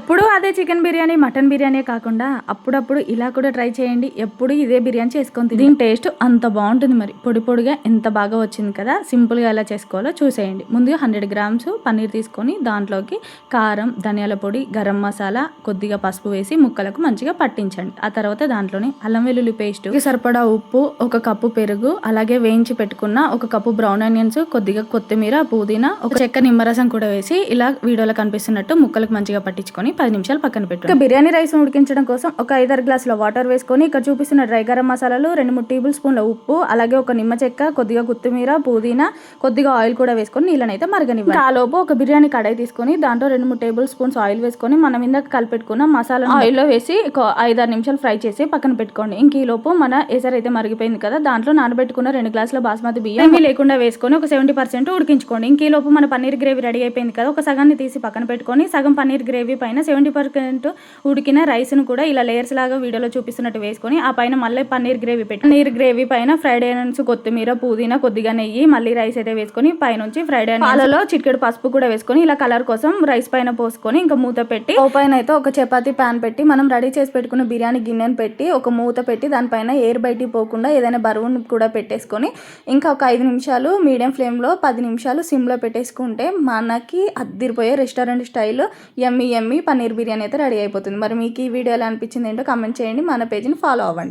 ఎప్పుడు అదే chicken biryani mutton biryani కాకుండా అప్పుడప్పుడు ఇలా కూడా ట్రై చేయండి. ఎప్పుడు ఇదే బిర్యానీ చేసుకొని దీని టేస్ట్ అంత బాగుంటుంది. మరి పొడి పొడిగా ఎంత బాగా వచ్చింది కదా. సింపుల్గా ఎలా చేసుకోవాలో చూసేయండి. ముందుగా 100 గ్రామ్స్ పన్నీర్ తీసుకొని దాంట్లోకి కారం, ధనియాల పొడి, గరం మసాలా, కొద్దిగా పసుపు వేసి ముక్కలకు మంచిగా పట్టించండి. ఆ తర్వాత దాంట్లోని అల్లం వెల్లుల్లి పేస్ట్, సరిపడా ఉప్పు, 1 కప్పు పెరుగు, అలాగే వేయించి పెట్టుకున్న 1 కప్పు బ్రౌన్ ఆనియన్స్, కొద్దిగా కొత్తిమీర, పుదీనా, ఒక చెక్క నిమ్మరసం కూడా వేసి ఇలా వీడియోలో కనిపిస్తున్నట్టు ముక్కలకు మంచిగా పట్టించుకొని 10 నిమిషాలు పక్కన పెట్టండి. బిర్యానీ రైస్ ఉడికించడం కోసం ఒక 5-6 గ్లాసుల వాటర్ వేసుకొని ఇక్కడ చూపిస్తున్న డ్రై గరం మసాలాలు, 2-3 టేబుల్ స్పూన్ల ఉప్పు, అలాగే ఒక నిమ్మ చెక్క, కొద్దిగా కొత్తిమీర, పుదీనా, కొద్దిగా ఆయిల్ కూడా వేసుకొని నీళ్ళనైతే మరగనివ్వండి. ఆ లోపు ఒక బిర్యానీ కడాయి తీసుకొని దాంట్లో 2-3 టేబుల్ స్పూన్స్ ఆయిల్ వేసుకొని మనం ఇందాక కలిపెట్టుకున్న మసాలా ఆయిల్లో వేసి 5-6 నిమిషాలు ఫ్రై చేసి పక్కన పెట్టుకోండి. ఇంక ఈ లోపు మన ఎసరు అయితే మరిగిపోయింది కదా. దాంట్లో నానబెట్టుకున్న 2 గ్లాసుల బాస్మతి బియ్యం ఏమీ లేకుండా వేసుకొని ఒక 70% ఉడికించుకోండి. ఇంక ఈ లోపు మన పన్నీర్ గ్రేవీ రెడీ అయిపోయింది కదా. ఒక సగాన్ని తీసి పక్కన పెట్టుకొని సగం పన్నీర్ గ్రేవీ పైన 70% ఉడికిన రైస్ ను కూడా ఇలా లేయర్స్ లాగా వీడియోలో చూపిస్తున్నట్టు వేసుకొని ఆ పైన మళ్ళీ పన్నీర్ గ్రేవీ పెట్టి పన్నీర్ గ్రేవీ పైన ఫ్రైడ్ ఆనియన్స్, కొత్తిమీర, పుదీనా, కొద్దిగా నెయ్యి, మళ్ళీ రైస్ అయితే వేసుకొని పైనుంచి ఫ్రైడ్ ఆనియన్స్, పాలలో చిటికెడు పసుపు కూడా వేసుకొని ఇలా కలర్ కోసం రైస్ పైన పోసుకొని ఇంకా మూత పెట్టి ఓ పైన అయితే ఒక చపాతీ ప్యాన్ పెట్టి మనం రెడీ చేసి పెట్టుకున్న బిర్యానీ గిన్నెను పెట్టి ఒక మూత పెట్టి దానిపైన ఎయిర్ బయటికి పోకుండా ఏదైనా బరువును కూడా పెట్టేసుకొని ఇంకా ఒక 5 నిమిషాలు మీడియం ఫ్లేమ్లో 10 నిమిషాలు సిమ్లో పెట్టేసుకుంటే మనకి అద్దిరిపోయే రెస్టారెంట్ స్టైల్ యమ్మీ పన్నీర్ బిర్యానీ అయితే రెడీ అయిపోతుంది. మరి మీకు ఈ వీడియో ఎలా అనిపించింది ఏంటో కామెంట్ చేయండి. మన పేజ్ని ఫాలో అవ్వండి.